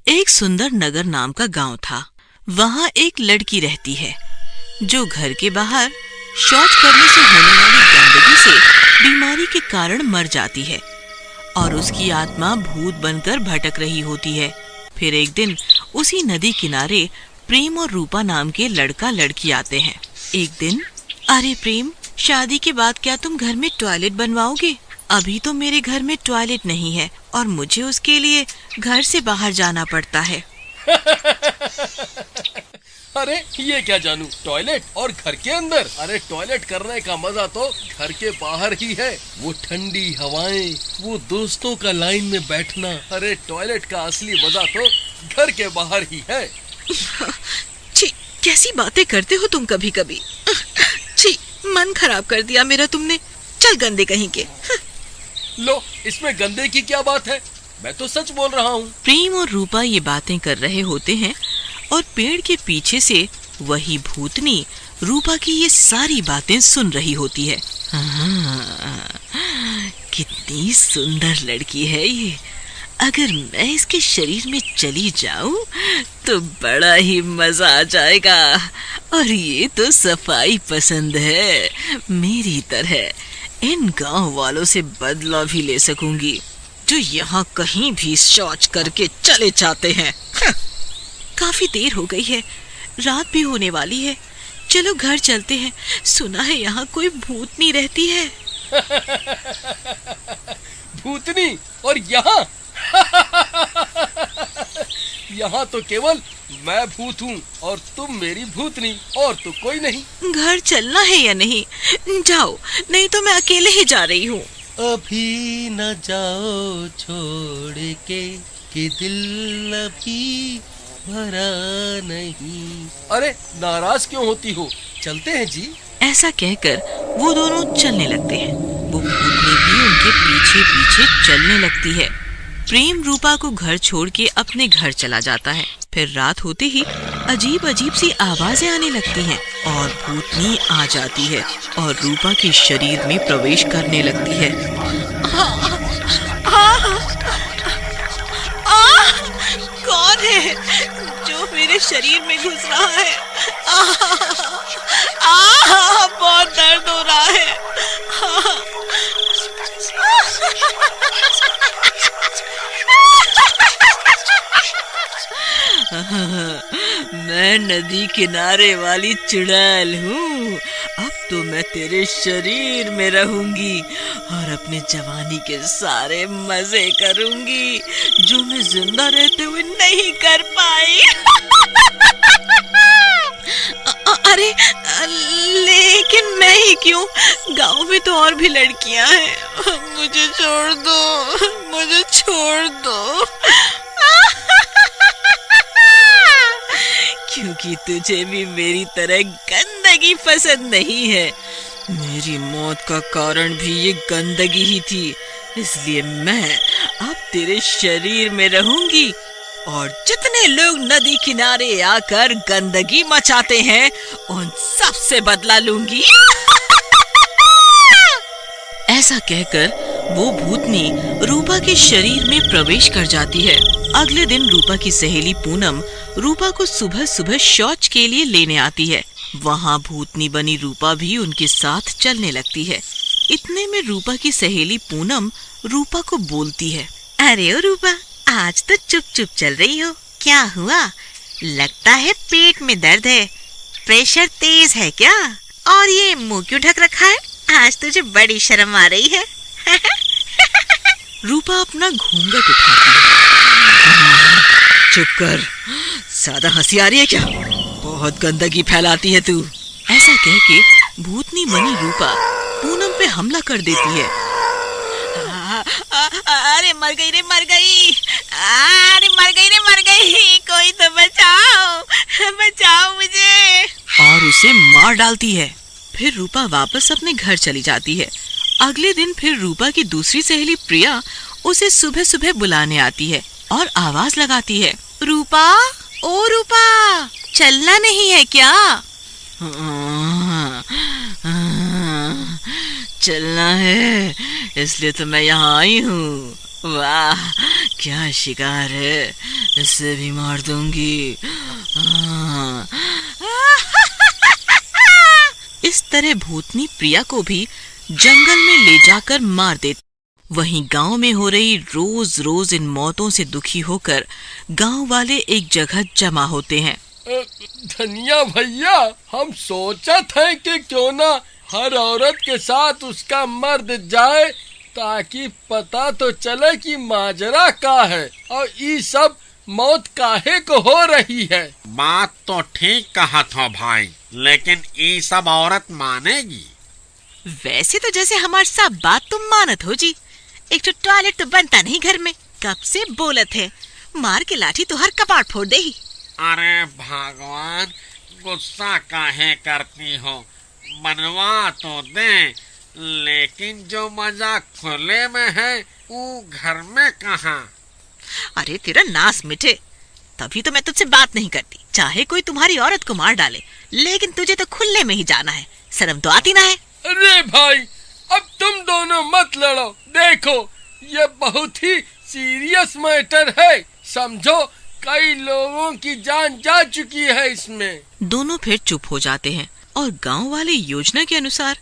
एक सुंदर नगर नाम का गांव था। वहाँ एक लड़की रहती है जो घर के बाहर शौच करने से होने वाली गंदगी से बीमारी के कारण मर जाती है और उसकी आत्मा भूत बनकर भटक रही होती है। फिर एक दिन उसी नदी किनारे प्रेम और रूपा नाम के लड़का लड़की आते हैं। एक दिन, अरे प्रेम, शादी के बाद क्या तुम घर में टॉयलेट बनवाओगे? अभी तो मेरे घर में टॉयलेट नहीं है और मुझे उसके लिए घर से बाहर जाना पड़ता है। अरे ये क्या जानू, टॉयलेट और घर के अंदर? अरे टॉयलेट करने का मजा तो घर के बाहर ही है। वो ठंडी हवाएं, वो दोस्तों का लाइन में बैठना। अरे टॉयलेट का असली मजा तो घर के बाहर ही है। छी, कैसी बातें करते हो तुम कभी कभी। छी, मन खराब कर दिया मेरा तुमने। चल गंदे कहीं के। लो, इसमें गंदे की क्या बात है? मैं तो सच बोल रहा हूँ। प्रेम और रूपा ये बातें कर रहे होते हैं और पेड़ के पीछे से वही भूतनी रूपा की ये सारी बातें सुन रही होती है। कितनी सुंदर लड़की है ये। अगर मैं इसके शरीर में चली जाऊं तो बड़ा ही मजा आ जाएगा। और ये तो सफाई पसंद है, मेरी तरह इन गांव वालों से बदला भी ले सकूंगी जो यहाँ कहीं भी शौच करके चले जाते हैं। काफी देर हो गई है, रात भी होने वाली है। चलो घर चलते हैं। सुना है यहाँ कोई भूतनी रहती है। भूतनी? और यहाँ? यहाँ तो केवल मैं भूत हूँ और तुम मेरी भूतनी, और तो कोई नहीं। घर चलना है या नहीं? जाओ, नहीं तो मैं अकेले ही जा रही हूँ। अभी न जाओ छोड़ के कि दिल अभी भरा नहीं। अरे नाराज क्यों होती हो? चलते हैं जी। ऐसा कहकर वो दोनों चलने लगते हैं। वो भूतनी भी उनके पीछे पीछे चलने लगती है। प्रेम रूपा को घर छोड़ के अपने घर चला जाता है। फिर रात होते ही अजीब अजीब सी आवाजें आने लगती हैं और भूतनी आ जाती है और रूपा के शरीर में प्रवेश करने लगती है। कौन है जो मेरे शरीर में घुस रहा है? बहुत दर्द हो रहा है। मैं नदी किनारे वाली चुड़ैल हूँ। अब तो मैं तेरे शरीर में रहूंगी और अपने जवानी के सारे मजे करूंगी जो मैं जिंदा रहते हुए नहीं कर पाई। अरे लेकिन मैं ही क्यों? गांव में तो और भी लड़कियां हैं। मुझे छोड़ दो, मुझे छोड़ दो। क्योंकि तुझे भी मेरी तरह गंदगी पसंद नहीं है। मेरी मौत का कारण भी ये गंदगी ही थी, इसलिए मैं अब तेरे शरीर में रहूंगी और जितने लोग नदी किनारे आकर गंदगी मचाते हैं उन सब से बदला लूंगी। ऐसा कहकर वो भूतनी रूपा के शरीर में प्रवेश कर जाती है। अगले दिन रूपा की सहेली पूनम रूपा को सुबह सुबह शौच के लिए लेने आती है। वहाँ भूतनी बनी रूपा भी उनके साथ चलने लगती है। इतने में रूपा की सहेली पूनम रूपा को बोलती है, अरे ओ रूपा, आज तो चुप चुप चल रही हो, क्या हुआ? लगता है पेट में दर्द है, प्रेशर तेज है क्या? और ये मुंह क्यों ढक रखा है? आज तुझे बड़ी शर्म आ रही है। रूपा अपना घूंघट उठाती है। चुप कर, ज्यादा हंसी आ रही है क्या? बहुत गंदगी फैलाती है तू। ऐसा कह के भूतनी बनी रूपा पूनम पे हमला कर देती है। अरे मर गई रे, मर गई। अरे मर गई रे, मर गई। कोई तो बचाओ, बचाओ मुझे। और उसे मार डालती है। फिर रूपा वापस अपने घर चली जाती है। अगले दिन फिर रूपा की दूसरी सहेली प्रिया उसे सुबह सुबह बुलाने आती है और आवाज लगाती है, रूपा, ओ रूपा, चलना नहीं है क्या? चलना है, इसलिए तो मैं यहाँ आई हूँ। वाह, क्या शिकार है, इसे भी मार दूंगी। हाँ। इस तरह भूतनी प्रिया को भी जंगल में ले जाकर मार देती। वहीं गांव में हो रही रोज रोज इन मौतों से दुखी होकर गांव वाले एक जगह जमा होते हैं। धनिया भैया, हम सोचा था कि क्यों ना हर औरत के साथ उसका मर्द जाए, ताकि पता तो चले कि माजरा का है और ये सब मौत काहे को हो रही है। बात तो ठीक कहा था भाई, लेकिन ये सब औरत मानेगी? वैसे तो जैसे हमारे सब बात तुम मानत हो जी। एक तो टॉयलेट तो बनता नहीं घर में, कब से बोलत है, मार के लाठी तो हर कपाट फोड़ दे ही। अरे भगवान, गुस्सा काहे करती हो, बनवा तो दे, लेकिन जो मजा खुले में है वो घर में कहाँ? अरे तेरा नास मिटे, तभी तो मैं तुझसे बात नहीं करती। चाहे कोई तुम्हारी औरत को मार डाले, लेकिन तुझे तो खुले में ही जाना है, शर्म तो आती ना है। अरे भाई, अब तुम दोनों मत लड़ो। देखो, ये बहुत ही सीरियस मैटर है, समझो, कई लोगों की जान जा चुकी है इसमें। दोनों फिर चुप हो जाते हैं और गांव वाले योजना के अनुसार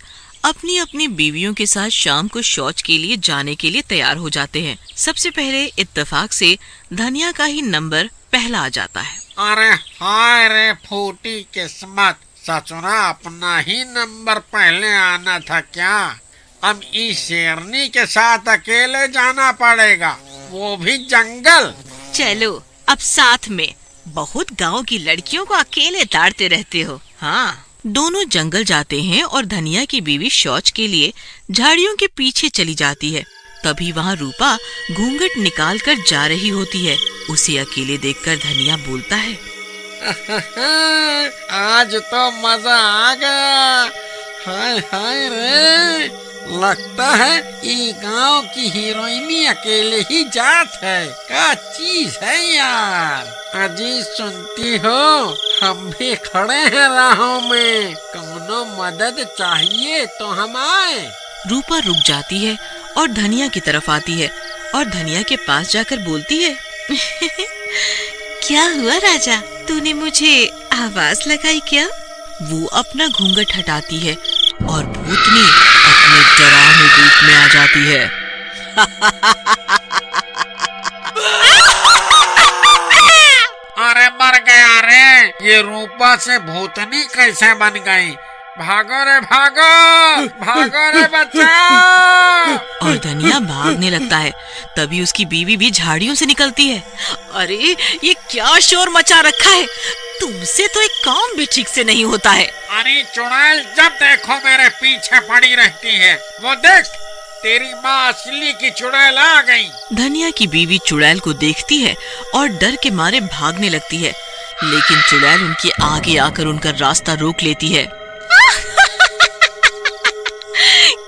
अपनी अपनी बीवियों के साथ शाम को शौच के लिए जाने के लिए तैयार हो जाते हैं। सबसे पहले इत्तेफाक से धनिया का ही नंबर पहला आ जाता है। अरे हाय रे फूटी किस्मत, सचुरा अपना ही नंबर पहले आना था क्या? अब इस शेरनी के साथ अकेले जाना पड़ेगा, वो भी जंगल। चलो अब साथ में, बहुत गांव की लड़कियों को अकेले ताड़ते रहते हो। हाँ, दोनों जंगल जाते हैं और धनिया की बीवी शौच के लिए झाड़ियों के पीछे चली जाती है। तभी वहाँ रूपा घूंघट निकाल कर जा रही होती है। उसे अकेले देखकर धनिया बोलता है, आज तो मजा आ गया। हाय हाय रे, लगता है ये गांव की हीरोइनी अकेले ही जात है। क्या चीज है यार। अजी सुनती हो, हम भी खड़े हैं राहों में, कौनो मदद चाहिए तो हम आए। रूपा रुक जाती है और धनिया की तरफ आती है और धनिया के पास जाकर बोलती है, क्या हुआ राजा, तूने मुझे आवाज लगाई क्या? वो अपना घूंघट हटाती है और भूतनी अपने डरावने रूप में आ जाती है। अरे मर गया रे, ये रूपा से भूतनी कैसे बन गई? भागो रे भागो, भागो रे बच्चा। और धनिया भागने लगता है। तभी उसकी बीवी भी झाड़ियों से निकलती है। अरे ये क्या शोर मचा रखा है, तुमसे तो एक काम भी ठीक से नहीं होता है। अरे चुड़ैल जब देखो मेरे पीछे पड़ी रहती है। वो देख, तेरी माँ असली की चुड़ैल आ गई। धनिया की बीवी चुड़ैल को देखती है और डर के मारे भागने लगती है, लेकिन चुड़ैल उनके आगे आकर उनका रास्ता रोक लेती है।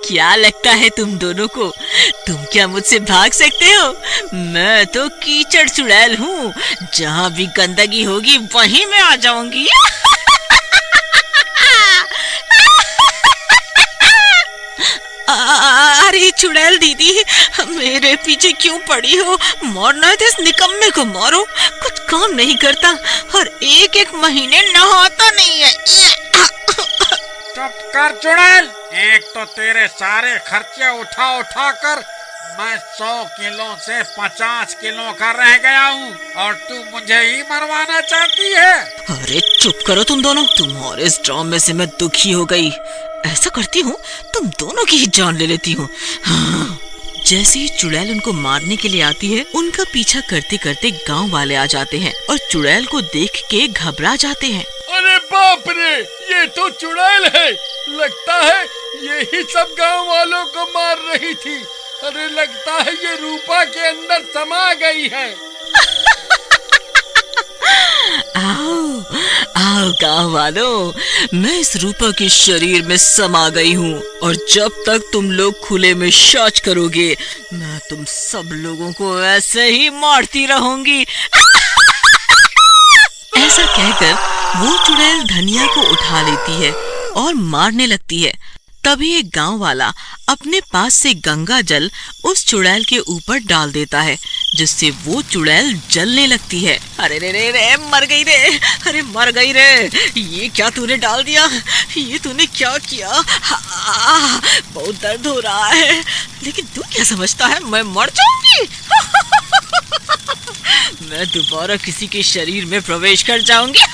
क्या लगता है तुम दोनों को, तुम क्या मुझसे भाग सकते हो? मैं तो कीचड़ चुड़ैल हूँ, जहाँ भी गंदगी होगी वहीं मैं आ जाऊंगी। अरे चुड़ैल दीदी, मेरे पीछे क्यों पड़ी हो? मारना है तो इस निकम्मे को मारो, कुछ काम नहीं करता और एक एक महीने नहाता नहीं है। चुप कर चुड़ैल, एक तो तेरे सारे खर्चे उठा उठा कर मैं 100 किलो से 50 किलो का रह गया हूँ और तू मुझे ही मरवाना चाहती है। अरे चुप करो तुम दोनों, तुम्हारे इस ड्रामे से मैं दुखी हो गई। ऐसा करती हूँ, तुम दोनों की ही जान ले लेती हूँ। हाँ। जैसे ही चुड़ैल उनको मारने के लिए आती है, उनका पीछा करते करते गांव वाले आ जाते हैं और चुड़ैल को देख के घबरा जाते हैं। अरे बाप रे, ये तो चुड़ैल है, लगता है यही सब गांव वालों को मार रही थी। अरे लगता है ये रूपा के अंदर समा गई है। आओ आओ गाँव वालों, मैं इस रूपा के शरीर में समा गई हूँ और जब तक तुम लोग खुले में शौच करोगे, मैं तुम सब लोगों को ऐसे ही मारती रहूंगी। ऐसा कहकर वो चुड़ैल धनिया को उठा लेती है और मारने लगती है। तभी एक गांव वाला अपने पास से गंगा जल उस चुड़ैल के ऊपर डाल देता है, जिससे वो चुड़ैल जलने लगती है। अरे रे रे रे, मर गई रे, अरे मर गई रे, ये क्या तूने डाल दिया, ये तूने क्या किया, बहुत दर्द हो रहा है, लेकिन तू क्या समझता है मैं मर जाऊंगी? मैं दोबारा किसी के शरीर में प्रवेश कर जाऊंगी।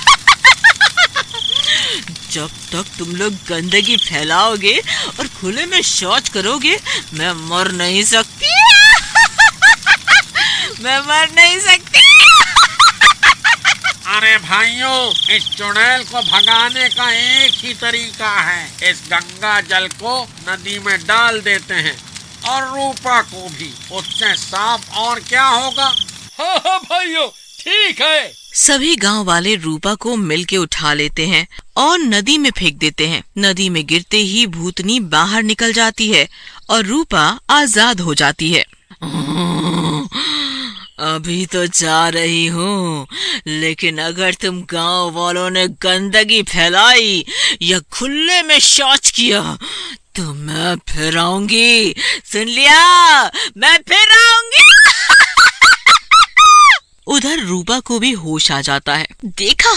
जब तक तुम लोग गंदगी फैलाओगे और खुले में शौच करोगे, मैं मर नहीं सकती। मैं मर नहीं सकती। अरे भाइयों, इस चुड़ैल को भगाने का एक ही तरीका है, इस गंगा जल को नदी में डाल देते हैं और रूपा को भी, उससे साफ और क्या होगा। हाँ हाँ भाइयों, ठीक है। सभी गांव वाले रूपा को मिल के उठा लेते हैं और नदी में फेंक देते हैं। नदी में गिरते ही भूतनी बाहर निकल जाती है और रूपा आजाद हो जाती है। अभी तो जा रही हूँ, लेकिन अगर तुम गांव वालों ने गंदगी फैलाई या खुले में शौच किया तो मैं फिर आऊंगी। सुन लिया, मैं फिर आऊंगी। उधर रूपा को भी होश आ जाता है। देखा,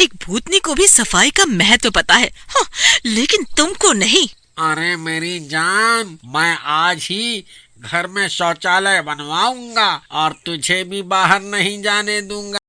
एक भूतनी को भी सफाई का महत्व पता है, हाँ, लेकिन तुमको नहीं। अरे मेरी जान, मैं आज ही घर में शौचालय बनवाऊंगा और तुझे भी बाहर नहीं जाने दूंगा।